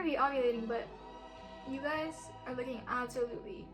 might be ovulating, but you guys are looking absolutely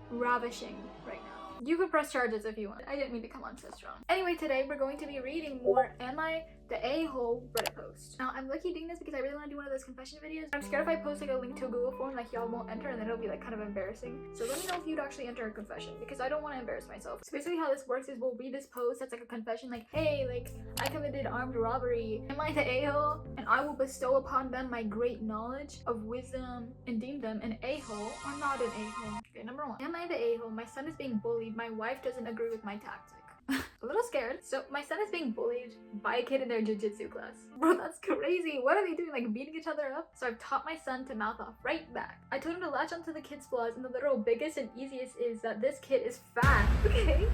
ravishing right now. You can press charges if you want. I didn't mean to come on so strong. Anyway, today we're going to be reading more Am I the A-hole Reddit post. Now, I'm lucky doing this because I really want to do one of those confession videos. I'm scared if I post like a link to a Google form, like y'all won't enter and then it'll be like kind of embarrassing. So let me know if you'd actually enter a confession because I don't want to embarrass myself. So basically how this works is we'll read this post that's like a confession, like, hey, like, I committed armed robbery. Am I the a-hole? And I will bestow upon them my great knowledge of wisdom and deem them an a-hole or not an a-hole. Okay, number 1. Am I the a-hole? My son is being bullied. My wife doesn't agree with my tactic. A little scared. So my son is being bullied by a kid in their jiu-jitsu class. Bro, that's crazy. What are they doing? Like beating each other up? So I've taught my son to mouth off right back. I told him to latch onto the kid's flaws, and the literal biggest and easiest is that this kid is fat. Okay?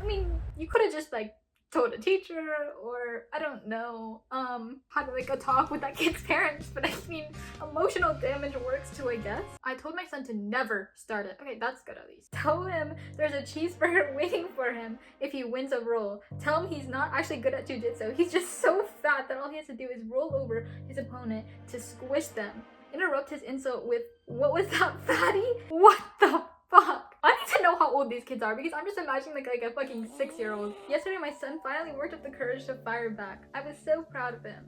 I mean, you could have just like told a teacher or I don't know how to like talk with that kid's parents, but I mean emotional damage works too, I guess. I told my son to never start it. Okay, that's good at least. Tell him there's a cheeseburger waiting for him if he wins a roll. Tell him he's not actually good at jiu-jitsu. He's just so fat that all he has to do is roll over his opponent to squish them. Interrupt his insult with, what was that, fatty? What the fuck? I need to know how old these kids are because I'm just imagining like a fucking 6-year-old. Yesterday my son finally worked up the courage to fire back. I was so proud of him.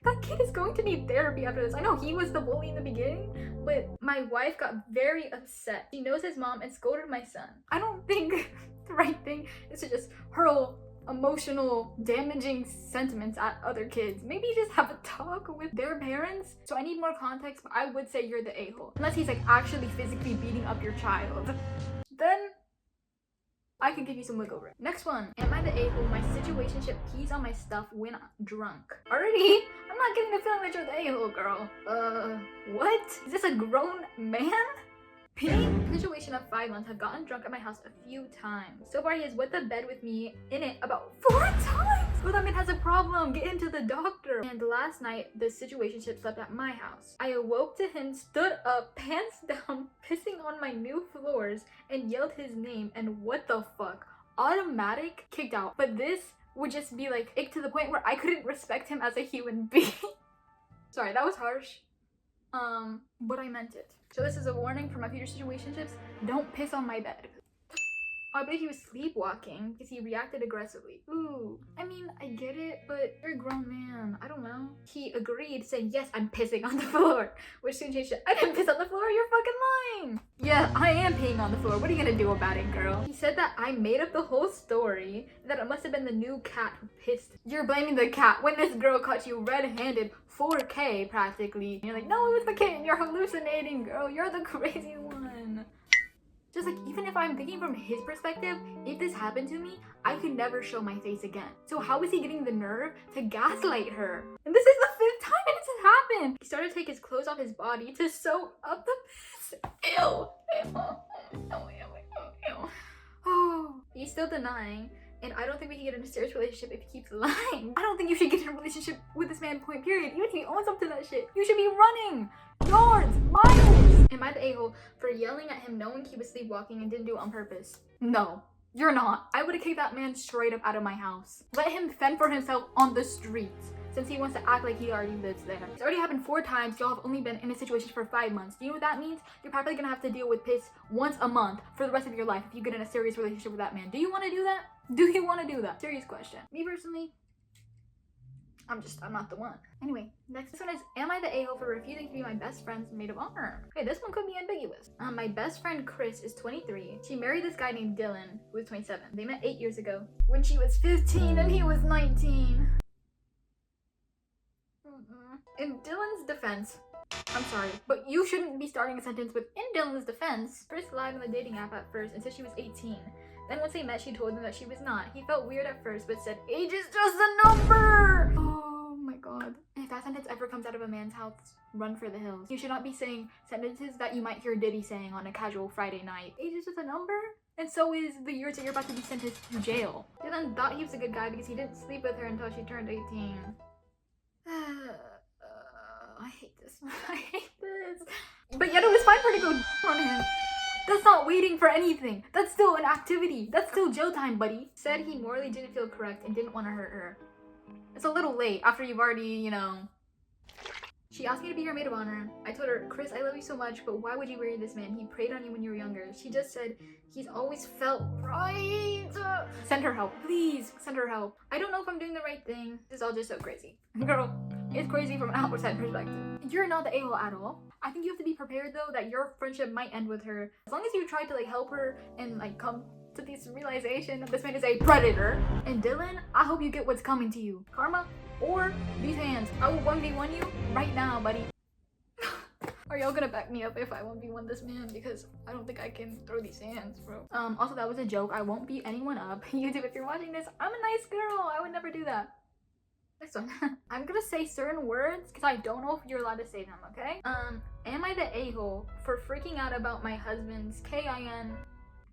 That kid is going to need therapy after this. I know he was the bully in the beginning, but my wife got very upset. She knows his mom and scolded my son. I don't think the right thing is to just hurl emotional damaging sentiments at other kids. Maybe just have a talk with their parents. So I need more context, but I would say you're the a-hole. Unless he's like actually physically beating up your child. Then I could give you some wiggle room. Next one. Am I the a-hole? My situationship pees on my stuff when I'm drunk. Already? I'm not getting the feeling that you're the a-hole, girl. What? Is this a grown man? Situation of 5 months, have gotten drunk at my house a few times. So far he has wet the bed with me in it about 4 times. Well, that man has a problem. Get him to the doctor. And last night the situationship slept at my house. I awoke to him, stood up, pants down, pissing on my new floors, and yelled his name. And what the fuck? Automatic kicked out. But this would just be like ick to the point where I couldn't respect him as a human being. Sorry, that was harsh. But I meant it. So this is a warning for my future situationships. Don't piss on my bed. I believe he was sleepwalking because he reacted aggressively. Ooh, I mean, I get it, but you're a grown man. I don't know. He agreed, saying, yes, I'm pissing on the floor. Which soon changed it. I didn't piss on the floor, you're fucking lying. Yeah, I am peeing on the floor. What are you gonna do about it, girl? He said that I made up the whole story, that it must have been the new cat who pissed. You're blaming the cat when this girl caught you red-handed, 4K practically. And you're like, no, it was the kid. You're hallucinating, girl. You're the crazy one. Just like, even if I'm thinking from his perspective, if this happened to me, I could never show my face again. So how is he getting the nerve to gaslight her? And this is the 5th time that this has happened. He started to take his clothes off his body to sew up the piss. Ew. Ew. Ew. Oh, he's still denying. And I don't think we can get in a serious relationship if he keeps lying. I don't think you should get in a relationship with this man, point period. Even if he owns up to that shit, you should be running yards, miles. Am I the a-hole for yelling at him knowing he was sleepwalking and didn't do it on purpose? No, you're not. I would have kicked that man straight up out of my house. Let him fend for himself on the streets, since he wants to act like he already lives there. It's already happened 4 times. Y'all have only been in a situation for 5 months. Do you know what that means? You're probably gonna have to deal with piss once a month for the rest of your life if you get in a serious relationship with that man. Do you want to do that? Do you want to do that? Serious question. Me personally, I'm not the one. Anyway, next one is, am I the a-hole for refusing to be my best friend's maid of honor? Okay, this one could be ambiguous. My best friend Chris is 23. She married this guy named Dylan, who was 27. They met 8 years ago when she was 15 and he was 19. In Dylan's defense, I'm sorry, but you shouldn't be starting a sentence with, in Dylan's defense, Chris lied on the dating app at first and said she was 18. Then once they met, she told him that she was not. He felt weird at first, but said, age is just a number! Oh my god. If that sentence ever comes out of a man's mouth, run for the hills. You should not be saying sentences that you might hear Diddy saying on a casual Friday night. Age is just a number? And so is the years that you're about to be sentenced to jail. Dylan thought he was a good guy because he didn't sleep with her until she turned 18. I hate this. I hate this. But yet it was fine for her to go on him. That's not waiting for anything. That's still an activity. That's still jail time, buddy. Said he morally didn't feel correct and didn't want to hurt her. It's a little late after you've already, you know, She asked me to be her maid of honor. I told her, Chris, I love you so much, but why would you marry this man? He preyed on you when you were younger. She just said, he's always felt right. Send her help. Please, send her help. I don't know if I'm doing the right thing. This is all just so crazy. Girl, it's crazy from an outside perspective. You're not the a-hole at all. I think you have to be prepared though that your friendship might end with her. As long as you try to like help her and like come to this realization that this man is a predator. And Dylan, I hope you get what's coming to you. Karma or these hands. I will 1v1 you right now, buddy. Are y'all gonna back me up if I 1v1 this man? Because I don't think I can throw these hands, bro. Also that was a joke. I won't beat anyone up. YouTube, if you're watching this, I'm a nice girl. I would never do that. Next one. I'm gonna say certain words because I don't know if you're allowed to say them, okay? Am I the a-hole for freaking out about my husband's K-I-N?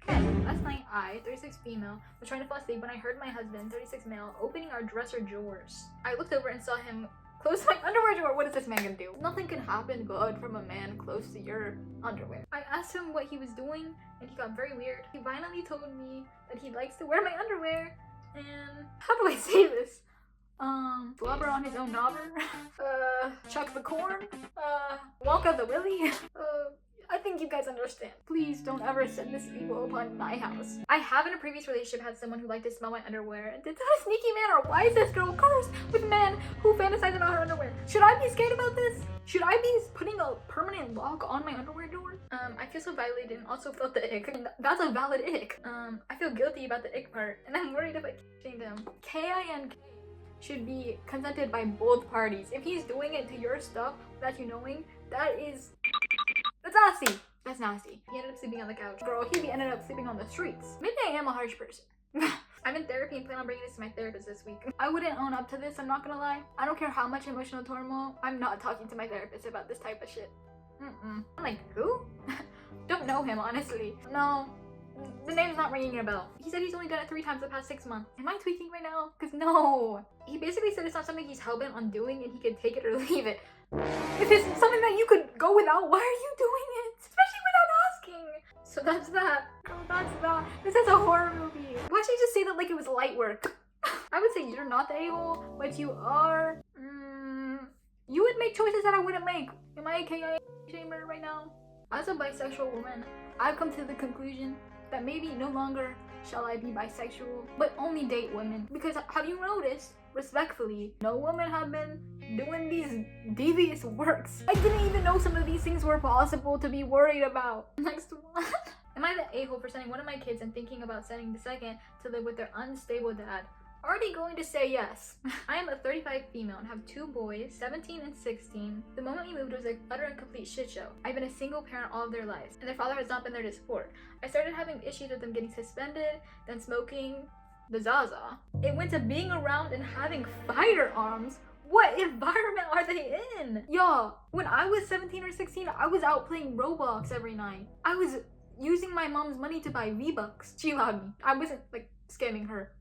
Okay, last night I, 36 female, was trying to fall asleep when I heard my husband, 36 male, opening our dresser drawers. I looked over and saw him close my underwear drawer. What is this man gonna do? Nothing can happen good from a man close to your underwear. I asked him what he was doing and he got very weird. He finally told me that he likes to wear my underwear and how do I say this? Blubber on his own knobber, chuck the corn, Wonka the Willy, I think you guys understand. Please don't ever send this evil upon my house. I have in a previous relationship had someone who liked to smell my underwear and did that in a sneaky manner. Why is this girl cursed with men who fantasize about her underwear? Should I be scared about this? Should I be putting a permanent lock on my underwear door? I feel so violated and also felt the ick. That's a valid ick. I feel guilty about the ick part and I'm worried if I shamed him. K-I-N-K should be consented by both parties. If he's doing it to your stuff without you knowing, that's nasty. That's nasty. He ended up sleeping on the couch. Girl, he ended up sleeping on the streets. Maybe I am a harsh person. I'm in therapy and plan on bringing this to my therapist this week. I wouldn't own up to this, I'm not gonna lie. I don't care how much emotional turmoil, I'm not talking to my therapist about this type of shit. I'm like, who? Don't know him, honestly. No. The name's not ringing a bell. He said he's only done it 3 times the past 6 months. Am I tweaking right now? Cause no. He basically said it's not something he's hellbent on doing and he could take it or leave it. If it's something that you could go without, why are you doing it? Especially without asking. So that's that. Girl, that's that. This is a horror movie. Why should you just say that like it was light work? I would say you're not the a-hole, but you are. You would make choices that I wouldn't make. Am I a K.I. shamer right now? As a bisexual woman, I've come to the conclusion that maybe no longer shall I be bisexual, but only date women. Because have you noticed, respectfully, no women have been doing these devious works. I didn't even know some of these things were possible to be worried about. Next one. Am I the a-hole for sending one of my kids and thinking about sending the second to live with their unstable dad? Already going to say yes. I am a 35 female and have 2 boys, 17 and 16. The moment we moved was an utter and complete shit show. I've been a single parent all of their lives, and their father has not been there to support. I started having issues with them getting suspended, then smoking the Zaza. It went to being around and having firearms. What environment are they in? Y'all, when I was 17 or 16, I was out playing Roblox every night. I was using my mom's money to buy V-Bucks. She allowed me. I wasn't like scamming her.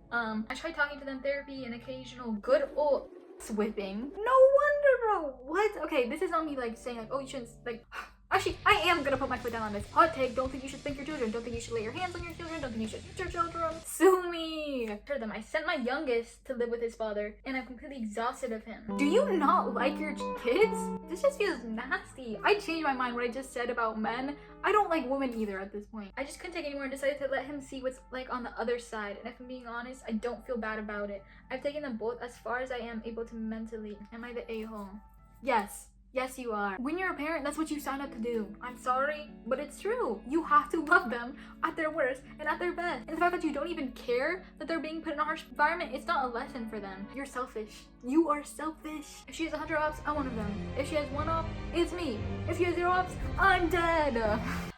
I tried talking to them, therapy, and occasional good old whipping. No wonder, bro. What? Okay, this is not me like saying like, oh, you shouldn't like. Actually, I am gonna put my foot down on this. Hot take, don't think you should spank your children. Don't think you should lay your hands on your children. Don't think you should hit your children. Sue me. I heard them. I sent my youngest to live with his father, and I'm completely exhausted of him. Do you not like your kids? This just feels nasty. I changed my mind what I just said about men. I don't like women either at this point. I just couldn't take anymore and decided to let him see what's like on the other side. And if I'm being honest, I don't feel bad about it. I've taken them both as far as I am able to mentally. Am I the a-hole? Yes. Yes, you are. When you're a parent, that's what you sign up to do. I'm sorry, but it's true. You have to love them at their worst and at their best. And the fact that you don't even care that they're being put in a harsh environment, it's not a lesson for them. You're selfish. You are selfish. If she has 100 ops, I'm one of them. If she has 1 op, it's me. If she has 0 ops, I'm dead.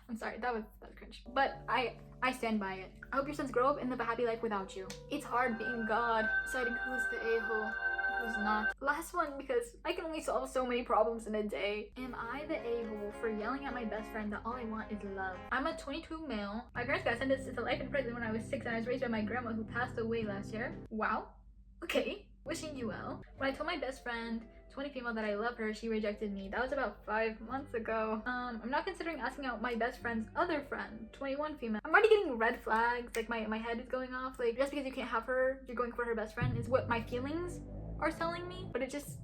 I'm sorry, that was cringe. But I stand by it. I hope your sons grow up and live a happy life without you. It's hard being God, deciding who's the a-hole. Who's not. Last one, because I can only solve so many problems in a day. Am I the a-hole for yelling at my best friend that all I want is love? I'm a 22 male. My parents got sentenced to life in prison when I was 6 and I was raised by my grandma who passed away last year. Wow. Okay. Wishing you well. When I told my best friend, 20 female, that I love her, she rejected me. That was about 5 months ago. I'm not considering asking out my best friend's other friend, 21 female. I'm already getting red flags. Like my head is going off. Like just because you can't have her, you're going for her best friend is what my feelings are telling me, but it just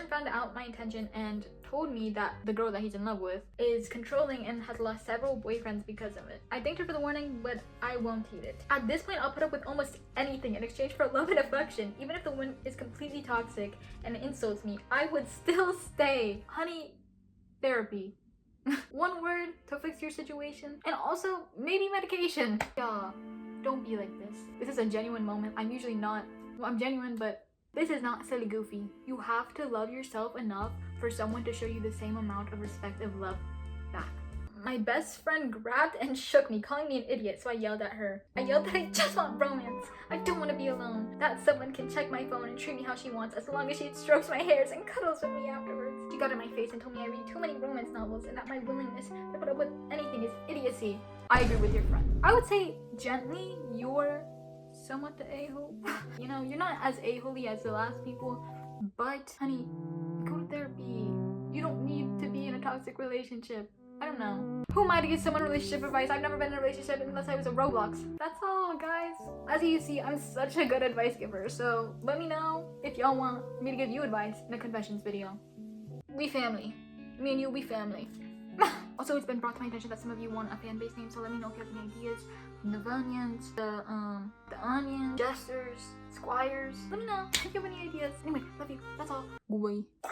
boyfriend found out my intention and told me that the girl that he's in love with is controlling and has lost several boyfriends because of it. I thanked her for the warning, but I won't heed it. At this point, I'll put up with almost anything in exchange for love and affection. Even if the woman is completely toxic and insults me, I would still stay. Honey, therapy. One word to fix your situation, and also maybe medication. Yeah, don't be like this. This is a genuine moment. I'm usually not. Well, I'm genuine, but this is not silly goofy. You have to love yourself enough for someone to show you the same amount of respect and love back. My best friend grabbed and shook me, calling me an idiot, so I yelled at her. I yelled that I just want romance. I don't want to be alone. That someone can check my phone and treat me how she wants as long as she strokes my hairs and cuddles with me afterwards. She got in my face and told me I read too many romance novels and that my willingness to put up with anything is idiocy. I agree with your friend. I would say gently, you're somewhat the a-hole. You know, you're not as a-holy as the last people, but honey, go to therapy. You don't need to be in a toxic relationship. I don't know. Who am I to give someone relationship advice? I've never been in a relationship unless I was a Roblox. That's all, guys. As you see, I'm such a good advice giver, so let me know if y'all want me to give you advice in a confessions video. We family. Me and you, we family. Also, it's been brought to my attention that some of you want a fan base name, so let me know if you have any ideas. Nevayugh, the Onion, Jesters, Squires. Let me know if you have any ideas. Anyway, love you. That's all. Bye.